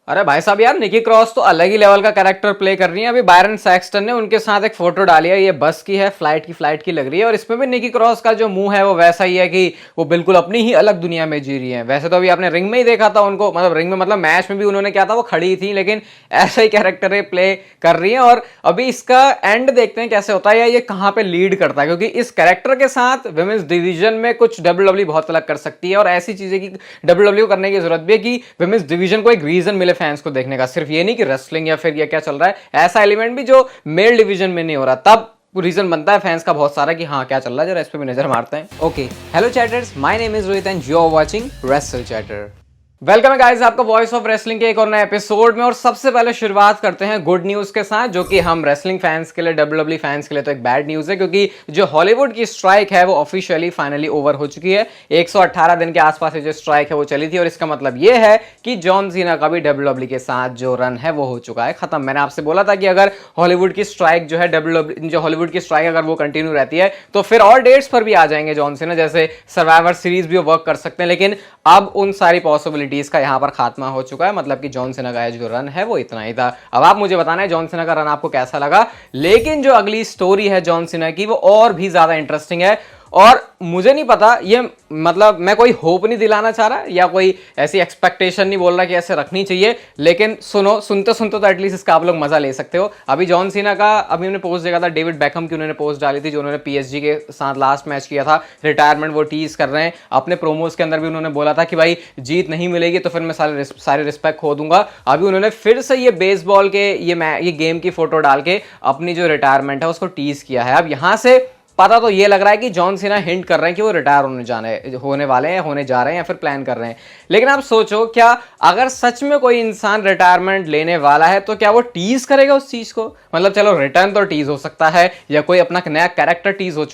अरे भाई साहब यार, निकी क्रॉस तो अलग ही लेवल का कैरेक्टर प्ले कर रही है। अभी बायरन सैक्सटन ने उनके साथ एक फोटो डाली है, ये बस की है, फ्लाइट की लग रही है। और इसमें भी निकी क्रॉस का जो मुंह है वो वैसा ही है कि वो बिल्कुल अपनी ही अलग दुनिया में जी रही है। वैसे तो अभी आपने रिंग में ही देखा था उनको, मतलब रिंग में मतलब मैच में भी उन्होंने क्या था, वो खड़ी थी, लेकिन ऐसा ही कैरेक्टर प्ले कर रही है। और अभी इसका एंड देखते हैं कैसे होता है या ये कहां पे लीड करता है, क्योंकि इस कैरेक्टर के साथ विमेंस डिवीजन में कुछ डब्ल्यूडब्ल्यू बहुत अलग कर सकती है। और ऐसी चीजें की डब्ल्यूडब्ल्यू को करने की जरूरत भी है कि विमेंस डिवीजन को एक रीजन मिले फैंस को देखने का। सिर्फ ये नहीं कि रेसलिंग या फिर ये क्या चल रहा है, ऐसा एलिमेंट भी जो मेल डिवीजन में नहीं हो रहा, तब रीजन बनता है फैंस का बहुत सारा कि हाँ क्या चल रहा है, जरा इस पे भी नजर मारते हैं। Okay, hello chatters, my name is Rohit and you are watching Wrestle Chatter. Welcome है गाइस आपका वॉइस ऑफ रेसलिंग के एक और नए एपिसोड में। और सबसे पहले शुरुआत करते हैं गुड न्यूज के साथ, जो कि हम रेसलिंग फैंस के लिए, डब्ल्यूडब्ल्यू फैंस के लिए तो एक बैड न्यूज है, क्योंकि जो हॉलीवुड की स्ट्राइक है वो ऑफिशियली फाइनली ओवर हो चुकी है। 118 दिन के आसपास जो स्ट्राइक है वो चली थी, और इसका मतलब ये है कि जॉन सीना का भी डब्ल्यूडब्ल्यू के साथ जो रन है वो हो चुका है खत्म। मैंने आपसे बोला था कि अगर हॉलीवुड की स्ट्राइक जो है डब्ल्यूडब्ल्यू, जो हॉलीवुड की स्ट्राइक अगर वो कंटिन्यू रहती है तो फिर और डेट्स पर भी आ जाएंगे जॉन सीना, जैसे सर्वाइवर सीरीज भी वर्क कर सकते हैं। लेकिन अब उन सारी पॉसिबिलिटीज का यहां पर खात्मा हो चुका है, मतलब कि जॉन सीना का जो रन है वो इतना ही था। अब आप मुझे बताना है जॉन सीना का रन आपको कैसा लगा। लेकिन जो अगली स्टोरी है जॉन सीना की वो और भी ज्यादा इंटरेस्टिंग है। और मुझे नहीं पता ये, मतलब मैं कोई होप नहीं दिलाना चाह रहा या कोई ऐसी एक्सपेक्टेशन नहीं बोल रहा कि ऐसे रखनी चाहिए, लेकिन सुनते सुनते तो एटलीस्ट इसका आप लोग मजा ले सकते हो। अभी जॉन सीना का, अभी हमने पोस्ट देखा था डेविड बैकहम की, उन्होंने पोस्ट डाली थी जो उन्होंने पीएसजी के साथ लास्ट मैच किया था, रिटायरमेंट वो टीज कर रहे हैं। अपने प्रोमोज के अंदर भी उन्होंने बोला था कि भाई जीत नहीं मिलेगी तो फिर मैं सारे रिस्पेक्ट खो दूंगा। अभी उन्होंने फिर से ये बेसबॉल के ये गेम की फोटो डाल के अपनी जो रिटायरमेंट है उसको टीज किया है। अब यहां से पता तो ये लग रहा है कि जॉन सीना हिंट कर रहे हैं कि वो रिटायर होने वाले हैं, होने जा रहे हैं या फिर प्लान कर रहे हैं। लेकिन आप सोचो, क्या अगर सच में कोई इंसान रिटायरमेंट लेने वाला है तो क्या वो टीज करेगा उस चीज को? मतलब चलो रिटर्न तो टीज हो सकता है, या कोई अपना नया कैरेक्टर टीज हो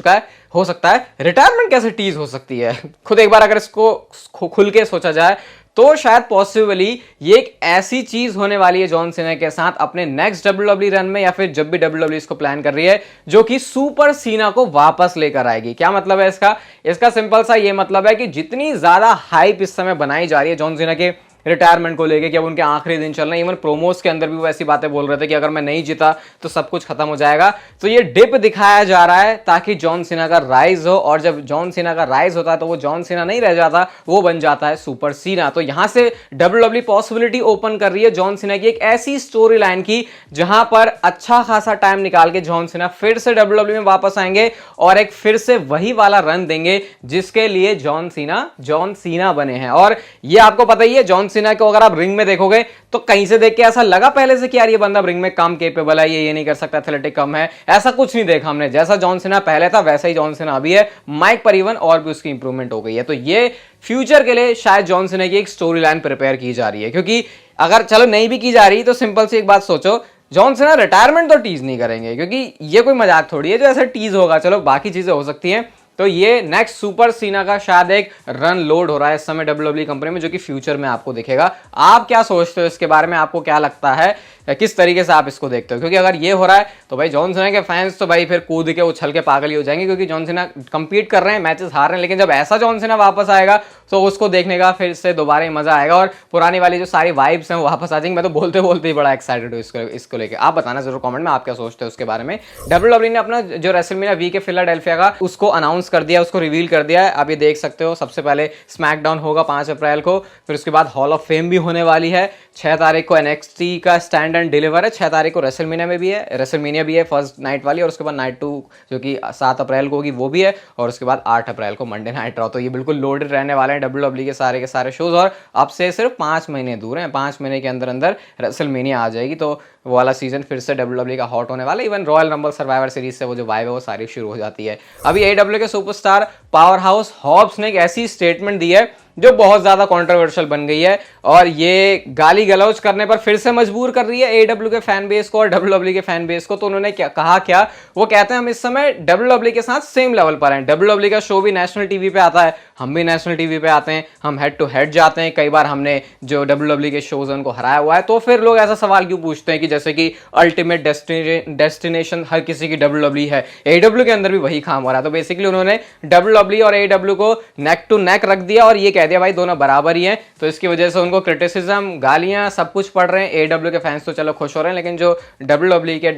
सकता है, रिटायरमेंट कैसे टीज हो सकती है? खुद एक बार अगर इसको खुल के सोचा जाए तो शायद पॉसिबली ये एक ऐसी चीज होने वाली है जॉन सीना के साथ अपने नेक्स्ट डब्ल्यूडब्ल्यू रन में, या फिर जब भी डब्ल्यूडब्ल्यू इसको प्लान कर रही है, जो कि सुपर सीना को वापस लेकर आएगी। क्या मतलब है इसका सिंपल सा ये मतलब है कि जितनी ज्यादा हाइप इस समय बनाई जा रही है जॉन सीना के रिटायरमेंट को लेके कि अब उनके आखिरी दिन चल रहे हैं, इवन प्रोमोस के अंदर भी वो ऐसी बातें बोल रहे थे कि अगर मैं नहीं जीता तो सब कुछ खत्म हो जाएगा। तो ये डिप दिखाया जा रहा है ताकि जॉन सीना का राइज हो, और जब जॉन सीना का राइज होता है तो वो जॉन सीना नहीं रह जाता, वो बन जाता है सुपर सीना। तो यहां से डब्ल्यूडब्ल्यू पॉसिबिलिटी ओपन कर रही है जॉन सीना की एक ऐसी स्टोरी लाइन की जहां पर अच्छा खासा टाइम निकाल के जॉन सीना फिर से डब्ल्यूडब्ल्यू में वापस आएंगे और एक फिर से वही वाला रन देंगे जिसके लिए जॉन सीना बने हैं। और ये आपको पता ही है, जॉन सीना को अगर आप रिंग में देखोगे तो कहीं से देख के ऐसा लगा पहले से कि यार ये बंदा रिंग में कम कैपेबल है, ये नहीं कर सकता, एथलेटिक कम है, ऐसा कुछ नहीं देखा हमने। जैसा जॉन सीना पहले था वैसा ही जॉन सीना अभी है, माइक पर इवन और भी उसकी इंप्रूवमेंट हो गई है। तो ये फ्यूचर के लिए शायद जॉन सीना की एक स्टोरी लाइन प्रिपेयर की जा रही है, क्योंकि अगर चलो नहीं भी की जा रही तो सिंपल सी एक बात सोचो, जॉन सीना रिटायरमेंट तो टीज नहीं करेंगे, क्योंकि ये कोई मजाक थोड़ी है जो ऐसा टीज होगा। चलो बाकी चीजें हो सकती हैं। तो ये नेक्स्ट सुपर सीना का शायद एक रन लोड हो रहा है इस समय डब्ल्यूडब्ल्यू कंपनी में, जो कि फ्यूचर में आपको दिखेगा। आप क्या सोचते हो इसके बारे में? आपको क्या लगता है, किस तरीके से आप इसको देखते हो? क्योंकि अगर ये हो रहा है तो भाई जॉन सीना के फैंस तो भाई फिर कूद के उछल के पागल ही हो जाएंगे, क्योंकि जॉन सीना कंपीट कर रहे हैं, मैचेस हार रहे हैं, लेकिन जब ऐसा जॉन सीना वापस आएगा तो उसको देखने का फिर से दोबारा ही मजा आएगा और पुरानी वाली जो सारी वाइब्स हैं वो वापस आ जाएंगी। मैं तो बोलते बोलते ही बड़ा एक्साइटेड हूँ इसको लेकर। आप बताना जरूर कमेंट में आप क्या सोचते हो उसके बारे में। डब्ल्यूडब्ल्यू ने अपना जो रेसलमेनिया वीक है फिलाडेल्फिया का, उसको अनाउंस कर दिया, उसको रिवील कर दिया है। आप ये देख सकते हो, सबसे पहले स्मैकडाउन होगा 5 अप्रैल को, फिर उसके बाद हॉल ऑफ फेम भी होने वाली है। 6 तारीख को एनएक्सटी का स्टैंड एंड डिलीवर है, 6 तारीख को रेसलमेनिया में भी है, रेसलमेनिया भी है फर्स्ट नाइट वाली, और उसके बाद नाइट 2 जो कि 7 अप्रैल को होगी वो भी है, और उसके बाद 8 अप्रैल को मंडे नाइट रॉ। तो ये बिल्कुल लोडेड रहने वाले हैं डब्ल्यूडब्ल्यू के सारे शोज। और अब से सिर्फ 5 महीने दूर हैं, 5 महीने के अंदर अंदर रेसलमेनिया आ जाएगी, तो वो वाला सीजन फिर से डब्ल्यूडब्ल्यू का हॉट होने वाला है। Even royal rumble survivor series से वो जो वाइब है वो सारी शुरू हो जाती है। अभी एडब्ल्यू के सुपरस्टार पावर हाउस हॉब्स ने एक ऐसी स्टेटमेंट दी है जो बहुत ज्यादा कंट्रोवर्शियल बन गई है, और ये गाली गलौज करने पर फिर से मजबूर कर रही है एडब्ल्यू के फैन बेस को और डब्ल्यूडब्ल्यू के फैन बेस को। तो उन्होंने क्या वो कहते हैं हम इस समय डब्ल्यूडब्ल्यू के साथ सेम लेवल पर हैं। डब्ल्यूडब्ल्यू का शो भी नेशनल टीवी पे आता है, हम भी नेशनल टीवी पे आते हैं, हम हेड टू हेड जाते हैं, कई बार हमने जो डब्ल्यूडब्ल्यू के शोज उनको हराया हुआ है। तो फिर लोग ऐसा सवाल क्यों पूछते हैं कि जैसे कि अल्टीमेट डेस्टिनेशन हर किसी की डब्ल्यूडब्ल्यू है, एडब्ल्यू के अंदर भी वही काम हो रहा है। तो बेसिकली उन्होंने डब्ल्यूडब्ल्यू और एडब्ल्यू को नेक टू नेक रख दिया और ये कह कह दिया भाई दोनों बराबर ही हैं, तो इसकी वजह से उनको क्रिटिसिज्म, गालियां सब कुछ पड़ रहे हैं। एडब्ल्यू के फैंस तो चलो खुश हो रहे हैं, लेकिन जो डब्ल्यू के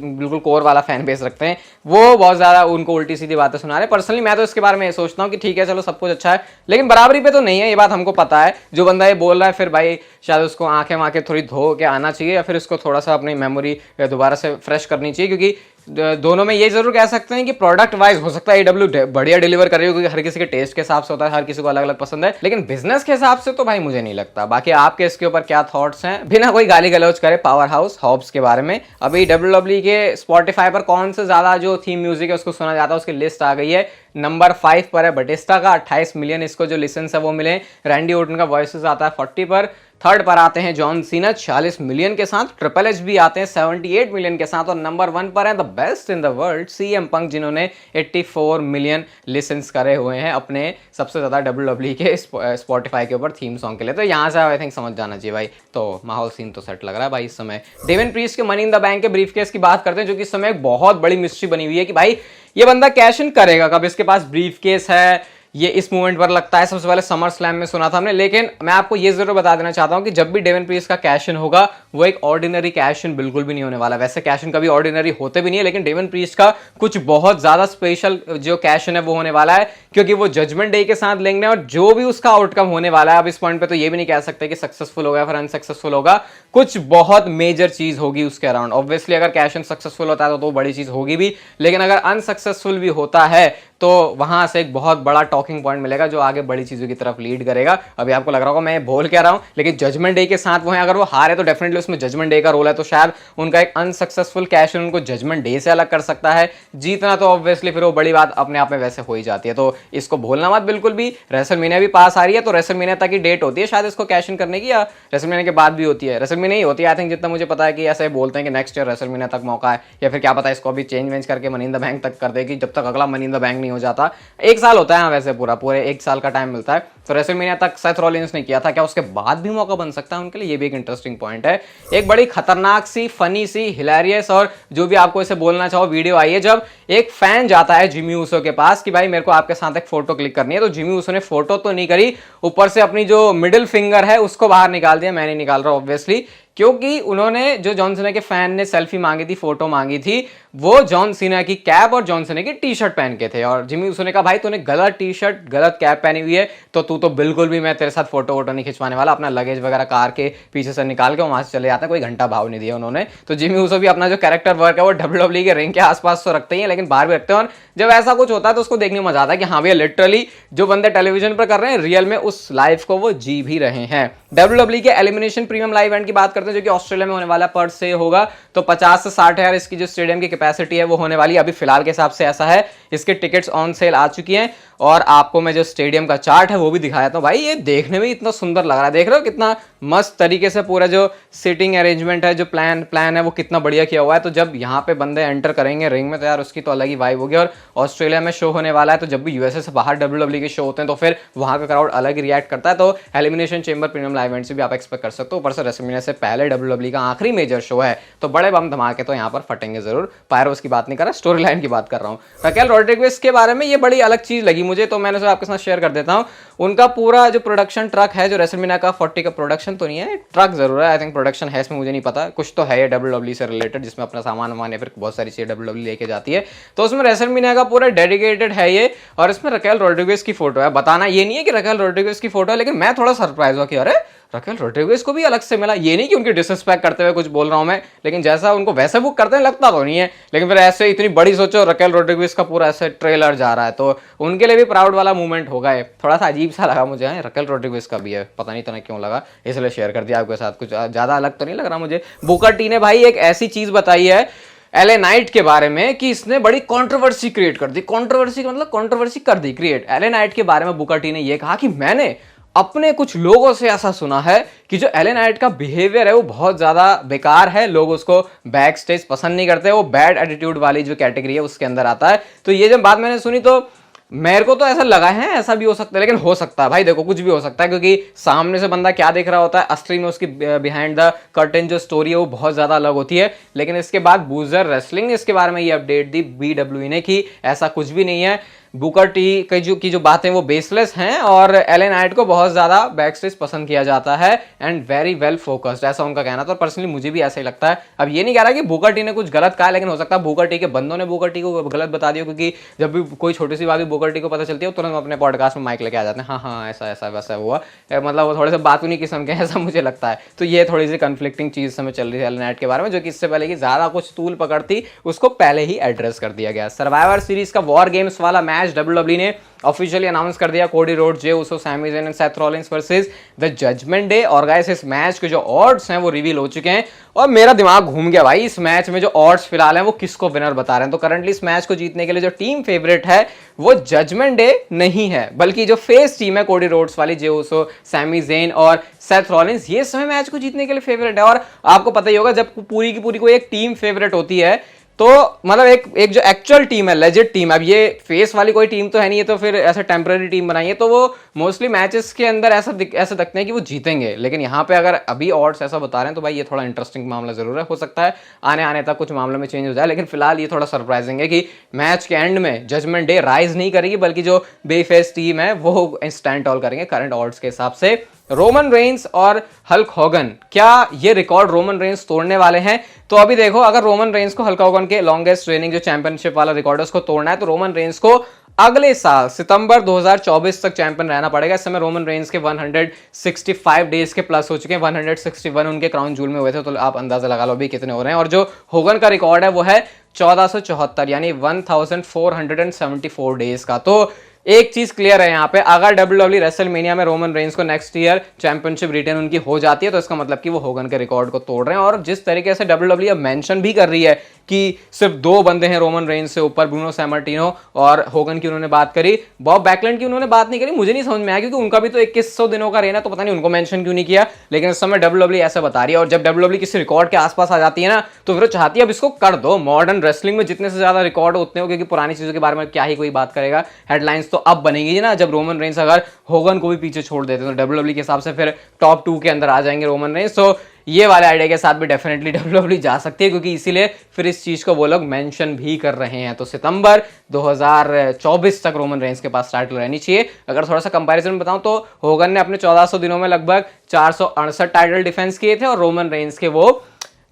बिल्कुल कोर वाला फैन बेस रखते हैं वो बहुत ज्यादा उनको उल्टी सीधी बातें सुना रहे हैं। पर्सनली मैं तो इसके बारे में ये सोचता हूँ कि ठीक है चलो सब कुछ अच्छा है, लेकिन बराबरी पे तो नहीं है, ये बात हमको पता है। जो बंदा ये बोल रहा है फिर भाई शायद उसको आंखें वाँखें थोड़ी धो के आना चाहिए, या फिर उसको थोड़ा सा अपनी मेमोरी दोबारा से फ्रेश करनी चाहिए, क्योंकि दोनों में ये जरूर कह सकते हैं कि प्रोडक्ट वाइज हो सकता है एडब्ल्यू बढ़िया डिलीवर कर रही हो, क्योंकि हर किसी के टेस्ट के हिसाब से होता है, हर किसी को अलग अलग पसंद है, लेकिन बिजनेस के हिसाब से तो भाई मुझे नहीं लगता। बाकी आपके इसके ऊपर क्या थॉट्स हैं, बिना कोई गाली गलौज करे पावर हाउस हॉब्स के बारे में। अभी डब्ल्यू के स्पॉटिफाई पर कौन से ज्यादा जो थीम म्यूजिक है उसको सुना जाता है उसकी लिस्ट आ गई है। नंबर 5 पर है बटिस्टा का 28 मिलियन इसको जो लिसन्स है वो मिले। रैंडी ओर्टन का वॉइसेस आता है 40 पर। थर्ड पर आते हैं जॉन सीना 40 मिलियन के साथ। ट्रिपल एच भी आते हैं 78 मिलियन के साथ। और नंबर 1 पर है the best in the world CM Punk, जिन्होंने 84 मिलियन लिसन्स करे हुए हैं अपने सबसे ज्यादा डब्ल्यू के स्पॉटिफाई के ऊपर थीम सॉन्ग के लिए। तो यहाँ से आई थिंक समझ जाना चाहिए भाई, तो माहौल सीन तो सेट लग रहा है भाई इस समय। डेविन प्रीस्ट के मनी इन द बैंक के ब्रीफकेस की बात करते हैं, जो कि इस समय एक बहुत बड़ी मिस्ट्री बनी हुई है कि भाई ये बंदा कैश इन करेगा कब, इसके पास ब्रीफकेस है, ये इस मूवमेंट पर लगता है। सबसे पहले समर स्लैम में सुना था हमने, लेकिन मैं आपको ये जरूर बता देना चाहता हूं कि जब भी डेविन प्रीस्ट का कैश इन होगा वो एक ऑर्डिनरी कैश इन बिल्कुल भी नहीं होने वाला। वैसे कैश इन कभी ऑर्डिनरी होते भी नहीं है, लेकिन डेविन प्रीस्ट का कुछ बहुत ज्यादा स्पेशल जो कैश इन है वो होने वाला है, क्योंकि वो जजमेंट डे के साथ लेंगे और जो भी उसका आउटकम होने वाला है, अब इस पॉइंट पे तो ये भी नहीं कह सकते कि सक्सेसफुल होगा फिर अनसक्सेसफुल होगा, कुछ बहुत मेजर चीज होगी उसके अराउंड। ऑब्वियसली अगर कैश इन सक्सेसफुल होता है तो बड़ी चीज होगी भी, लेकिन अगर अनसक्सेसफुल भी होता है तो वहां से एक बहुत बड़ा टॉकिंग पॉइंट मिलेगा जो आगे बड़ी चीजों की तरफ लीड करेगा। अभी आपको लग रहा होगा मैं बोल क्या रहा हूं, लेकिन जजमेंट डे के साथ वो है, अगर वो हारे तो डेफिनेटली उसमें जजमेंट डे का रोल है, तो शायद उनका एक अनसक्सेसफुल कैश इन उनको जजमेंट डे से अलग कर सकता है। जीतना तो ऑब्वियसली फिर वो बड़ी बात अपने आप में वैसे हो ही जाती है, तो इसको भूलना मत बिल्कुल भी। रेसलमेनिया भी पास आ रही है, तो रेसलमेनिया तक की डेट होती है शायद इसको कैश इन करने की, या रेसलमेनिया के बाद भी होती है। रेसलमेनिया ही होती है आई थिंक, जितना मुझे पता है कि ऐसे बोलते हैं कि नेक्स्ट ईयर रेसलमेनिया तक मौका है, या फिर क्या पता इसको अभी चेंज वेंज करके मनी इन द बैंक तक कर देगी, जब तक अगला मनी इन द बैंक नहीं हो जाता। एक साल होता है वैसे, पूरे एक साल का टाइम मिलता है, तो रेसलमेनिया तक सेथ रॉलिंस ने किया था, क्या उसके बाद भी मौका बन सकता है उनके लिए, ये भी एक इंटरेस्टिंग पॉइंट है। एक बड़ी खतरनाक सी, फनी सी, हिलेरियस और जो भी आपको इसे बोलना चाहो वीडियो आई है, जब एक फैन जाता है जिमी ऊसो के पास कि भाई मेरे को आपके साथ एक फोटो क्लिक करनी है, तो जिमी ऊसो ने फोटो तो नहीं करी, ऊपर से अपनी जो मिडिल फिंगर है उसको बाहर निकाल दिया। मैं नहीं निकाल रहा ऑब्वियसली, क्योंकि उन्होंने जो जॉन सीना के फैन ने सेल्फी मांगी थी, फोटो मांगी थी, वो जॉन सीना की कैप और जॉन सीना की टी शर्ट पहन के थे। और जिमी ऊसो ने कहा भाई तूने गलत टी शर्ट गलत कैप पहनी हुई है, तो तू तो बिल्कुल भी मैं तेरे साथ फोटो वोटो नहीं खिंचवाने वाला। अपना लगेज वगैरह कार के पीछे से निकाल के वहां से चले जाता है, कोई घंटा भाव नहीं दिया उन्होंने। तो जिमी ऊसो भी अपना जो कैरेक्टर वर्क है वो डब्ल्यूडब्ल्यूई के रिंग के आसपास तो रखते ही हैं, लेकिन बाहर भी रखते हैं। और जब ऐसा कुछ होता है तो उसको देखने में मजा आता है कि हाँ भैया लिटरली जो बंदे टेलीविजन पर कर रहे हैं रियल में उस लाइफ को वो जी भी रहे हैं। डब्ल्यूडब्ल्यूई के एलिमिनेशन प्रीमियम लाइव इवेंट की बात करते हैं, जो कि ऑस्ट्रेलिया में होने वाला पर से होगा, तो 50 से 60 हजार इसकी जो स्टेडियम की कैपेसिटी है वो होने वाली है। अभी फिलहाल के हिसाब से ऐसा है, इसके टिकट्स ऑन सेल आ चुकी हैं। और आपको मैं जो स्टेडियम का चार्ट है वो भी दिखाया था भाई, ये देखने में इतना सुंदर लग रहा है, देख रहे हो कितना मस्त तरीके से पूरा जो सीटिंग अरेंजमेंट है, जो प्लान है वो कितना बढ़िया किया हुआ है। तो जब यहाँ पे बंदे एंटर करेंगे रिंग में तो यार उसकी तो अलग ही वाइब होगी। और ऑस्ट्रेलिया में शो होने वाला है, तो जब भी यूएसए से बाहर डब्ल्यूडब्ल्यूई के शो होते हैं तो फिर वहां का क्राउड अलग ही रिएक्ट करता है। तो elimination chamber premium live event से भी आप एक्सपेक्ट कर सकते हो। ऊपर से रेसलमेनिया से पहले डब्ल्यूडब्ल्यूई का आखिरी मेजर शो है, तो बड़े बम धमाके तो यहाँ पर फटेंगे जरूर। पायरोस की बात नहीं कर रहा, स्टोरी लाइन की बात कर रहा हूँ। रकेल रोड्रिगेज के बारे में ये बड़ी अलग चीज लगी मुझे, तो मैंने आपके साथ शेयर कर देता हूं। उनका पूरा जो प्रोडक्शन ट्रक है, जो रेसलमेनिया का 40 का प्रोडक्शन तो नहीं है, ट्रक जरूर है, आई थिंक प्रोडक्शन है इसमें, मुझे नहीं पता, कुछ तो है ये डब्ल्यूडब्ल्यूई से रिलेटेड, जिसमें अपना सामान वामान या फिर बहुत सारी चीजें डब्ल्यूडब्ल्यूई लेके जाती है। तो उसमें रेसलमेनिया का पूरा डेडिकेटेड है ये, और इसमें रकेल रोड्रिगेज की फोटो है। बताना ये नहीं है कि रकेल रोड्रिगेज की फोटो है, लेकिन मैं थोड़ा सरप्राइज हुआ कि अरे रकेल रोड्रिगेज को भी अलग से मिला। ये नहीं कि उनकी डिसरिस्पेक्ट करते हुए कुछ बोल रहा हूं मैं, लेकिन जैसा उनको वैसे बुक करते हैं लगता तो नहीं है, लेकिन फिर ऐसे इतनी बड़ी सोचो रकेल रोड्रिगेज का पूरा ऐसे ट्रेलर जा रहा है, तो उनके लिए भी प्राउड वाला मूवमेंट होगा। थोड़ा सा अजीब सा लगा मुझे, रकेल रोड्रिगेज का भी है, पता नहीं तो क्यों लगा, इसलिए शेयर कर दिया आपके साथ। कुछ ज्यादा अलग तो नहीं लग रहा मुझे। बुकर टी ने भाई एक ऐसी चीज बताई है एले नाइट के बारे में कि इसने बड़ी कंट्रोवर्सी क्रिएट कर दी। कंट्रोवर्सी मतलब कंट्रोवर्सी कर दी क्रिएट। एले नाइट के बारे में बुकर टी ने यह कहा कि मैंने अपने कुछ लोगों से ऐसा सुना है कि जो एले नाइट का बिहेवियर है वो बहुत ज्यादा बेकार है, लोग उसको बैक स्टेज पसंद नहीं करते, वो बैड एटीट्यूड वाली जो कैटेगरी है उसके अंदर आता है। तो ये जब बात मैंने सुनी तो मेरे को तो ऐसा लगा है ऐसा भी हो सकता है, लेकिन हो सकता है भाई, देखो कुछ भी हो सकता है, क्योंकि सामने से बंदा क्या देख रहा होता है, असली में उसकी बिहाइंड द कर्टेन जो स्टोरी है वो बहुत ज्यादा अलग होती है। लेकिन इसके बाद बूजर रेसलिंग ने इसके बारे में ये अपडेट दी बीडब्ल्यूई ने कि ऐसा कुछ भी नहीं है। बुकर टी की जो बातें वो बेसलेस हैं और एले नाइट को बहुत ज्यादा बैक स्टेज पसंद किया जाता है एंड वेरी वेल फोकस्ड, ऐसा उनका कहना था। और पर्सनली मुझे भी ऐसा ही लगता है। अब ये नहीं कह रहा कि बुकर टी ने कुछ गलत कहा, लेकिन हो सकता है बुकर टी के बंदों ने बुकर टी को गलत बता दिया, क्योंकि जब भी कोई छोटी सी बात भी बुकर टी को पता चलती है तुरंत अपने पॉडकास्ट में माइक लेके आ जाते हैं, हाँ हाँ ऐसा ऐसा वैसा हुआ, मतलब वो थोड़े से बात उन्हीं किस्म के, ऐसा मुझे लगता है। तो ये थोड़ी सी कंफ्लिक्टिंग चीज हमें चल रही है एले नाइट के बारे में, जो कि इससे पहले की ज्यादा कुछ तूल पकड़ती उसको पहले ही एड्रेस कर दिया गया। सर्वाइवर सीरीज का वॉर गेम्स वाला मैच डब्ल्यूडब्ल्यूई ने ऑफिशियली अनाउंस कर दिया, Cody Rhodes, Jey Uso, Sami Zayn and Seth Rollins versus the Judgment Day. और गाइस इस मैच के जो ऑड्स हैं वो रिवील हो चुके हैं और मेरा दिमाग घूम गया भाई, इस मैच में जो ऑड्स फिलहाल हैं वो किसको विनर बता रहे हैं। तो करंटली इस मैच को जीतने के लिए जो टीम फेवरेट है वो जजमेंट डे नहीं है, बल्कि जो फेस टीम है कोडी रोड्स वाली, जे उसो, सैमी ज़ेन और सेथ रॉलिंस, ये समय मैच को जीतने के लिए फेवरेट है। और आपको पता ही होगा जब पूरी की पूरी कोई एक टीम फेवरेट होती है तो मतलब एक जो एक्चुअल टीम है, लेजिट टीम, अब ये फेस वाली कोई टीम तो है नहीं है, तो फिर ऐसे टेम्पररी टीम बनाई है, तो वो मोस्टली मैचेस के अंदर ऐसा दिखते हैं कि वो जीतेंगे। लेकिन यहाँ पे अगर अभी ऑड्स ऐसा बता रहे हैं तो भाई ये थोड़ा इंटरेस्टिंग मामला जरूर है। हो सकता है आने आने तक कुछ मामलों में चेंज हो जाए, लेकिन फिलहाल ये थोड़ा सरप्राइजिंग है कि मैच के एंड में जजमेंट डे राइज नहीं करेगी, बल्कि जो बेफेस टीम है वो स्टैंड टॉल करेंगे करंट ऑड्स के हिसाब से। रोमन रेंस और हल्क होगन, क्या ये रिकॉर्ड रोमन रेंस तोड़ने वाले हैं? तो अभी देखो, अगर रोमन रेंस को हल्क होगन के लॉन्गेस्ट रेनिंग जो चैंपियनशिप वाला रिकॉर्ड है उसको तोड़ना है, तो रोमन रेंस को अगले साल सितंबर 2024 तक चैंपियन रहना पड़ेगा। इस समय रोमन रेंस के 165 डेज के प्लस हो चुके हैं, 161 उनके क्राउन जूल में हुए थे, तो आप अंदाजा लगा लो अभी कितने हो रहे हैं। और जो होगन का रिकॉर्ड है वो है 1474, यानी 1474 डेज का। तो एक चीज क्लियर है यहाँ पे, अगर डब्ल्यूडब्ल्यूई रेसलमेनिया में रोमन रेंस को नेक्स्ट ईयर चैंपियनशिप रिटेन उनकी हो जाती है, तो इसका मतलब कि वो होगन के रिकॉर्ड को तोड़ रहे हैं। और जिस तरीके से डब्ल्यूडब्ल्यूई अब मेंशन भी कर रही है कि सिर्फ 2 बंदे हैं रोमन रेंस से ऊपर, ब्रूनो सैमर्टिनो और होगन की उन्होंने बात करी, बॉब बैकलैंड की उन्होंने बात नहीं करी, मुझे नहीं समझ में आया, क्योंकि उनका भी तो 2100 दिनों का रेन है, तो पता नहीं उनको मेंशन क्यों नहीं किया। लेकिन इस समय डब्ल्यूडब्ल्यूई ऐसा बता रही है, और जब डब्ल्यूडब्ल्यूई किसी रिकॉर्ड के आसपास आ जाती है ना, तो फिर वो चाहती है अब इसको कर दो। मॉडर्न रेसलिंग में जितने से ज्यादा रिकॉर्ड उतने हो, क्योंकि पुरानी चीजों के बारे में क्या ही कोई बात करेगा, हेडलाइंस तो अब बनेगी ना जब रोमन रेंस अगर होगन को भी पीछे छोड़ देते हैं, तो डब्ल्यूडब्ल्यूई के हिसाब से फिर टॉप 2 के अंदर आ जाएंगे रोमन रेंस। तो ये वाले आइडिया के साथ भी डेफिनेटली डब्ल्यूडब्ल्यूई जा सकती है, क्योंकि इसीलिए फिर इस चीज को वो लोग मेंशन भी कर रहे हैं। तो सितंबर 2024 तक रोमन रेंस के पास टाइटल रहनी चाहिए। अगर थोड़ा सा कंपैरिजन बताऊं तो होगन ने अपने 1400 दिनों में लगभग 468 टाइटल डिफेंस किए थे, और रोमन रेंस के वो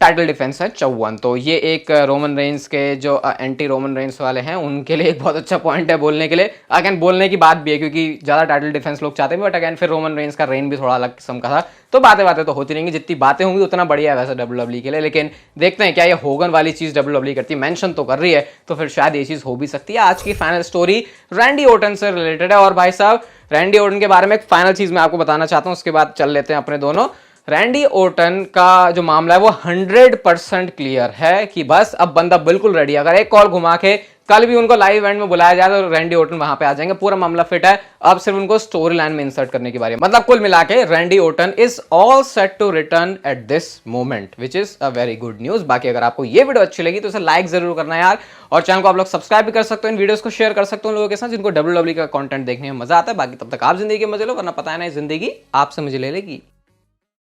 टाइटल डिफेंस है 54। तो ये एक रोमन रेंस के जो एंटी रोमन रेंस वाले हैं उनके लिए एक बहुत अच्छा पॉइंट है बोलने के लिए। अगेन बोलने की बात भी है, क्योंकि ज्यादा टाइटल डिफेंस लोग चाहते हैं, बट अगेन फिर रोमन रेंस का रेन भी थोड़ा अलग किस्म का था। तो बातें तो होती रहेंगी, जितनी बातें होंगी उतना बढ़िया है वैसे डब्ल्यूडब्ल्यूई के लिए। लेकिन देखते हैं क्या ये होगन वाली चीज डब्ल्यूडब्ल्यूई करती है, मेंशन तो कर रही है, तो फिर शायद ये चीज हो भी सकती है। आज की फाइनल स्टोरी रैंडी ओर्टन से रिलेटेड है, और भाई साहब रैंडी ओर्टन के बारे में एक फाइनल चीज मैं आपको बताना चाहता हूँ, उसके बाद चल लेते हैं अपने दोनों। रैंडी ओर्टन का जो मामला है वो 100% क्लियर है कि बस अब बंदा बिल्कुल रेडी है। अगर एक कॉल घुमा के कल भी उनको लाइव इवेंट में बुलाया जाए तो रैंडी ओर्टन वहां पे आ जाएंगे, पूरा मामला फिट है। अब सिर्फ उनको स्टोरी लाइन में इंसर्ट करने की बारी है। मतलब कुल मिला के Randy Orton is all set to return at this moment, which is a very good news. बाकी अगर आपको ये वीडियो अच्छी लगी तो इसे लाइक जरूर करना यार, और चैनल को आप लोग सब्सक्राइब भी कर सकते हो, इन वीडियोस को शेयर कर सकते हो लोगों के साथ जिनको डब्ल्यूडब्ल्यूई का कंटेंट देखने में मजा आता है। बाकी तब तक आप जिंदगी के मजे लो, वरना पता है ना जिंदगी आपसे मुझे ले लेगी।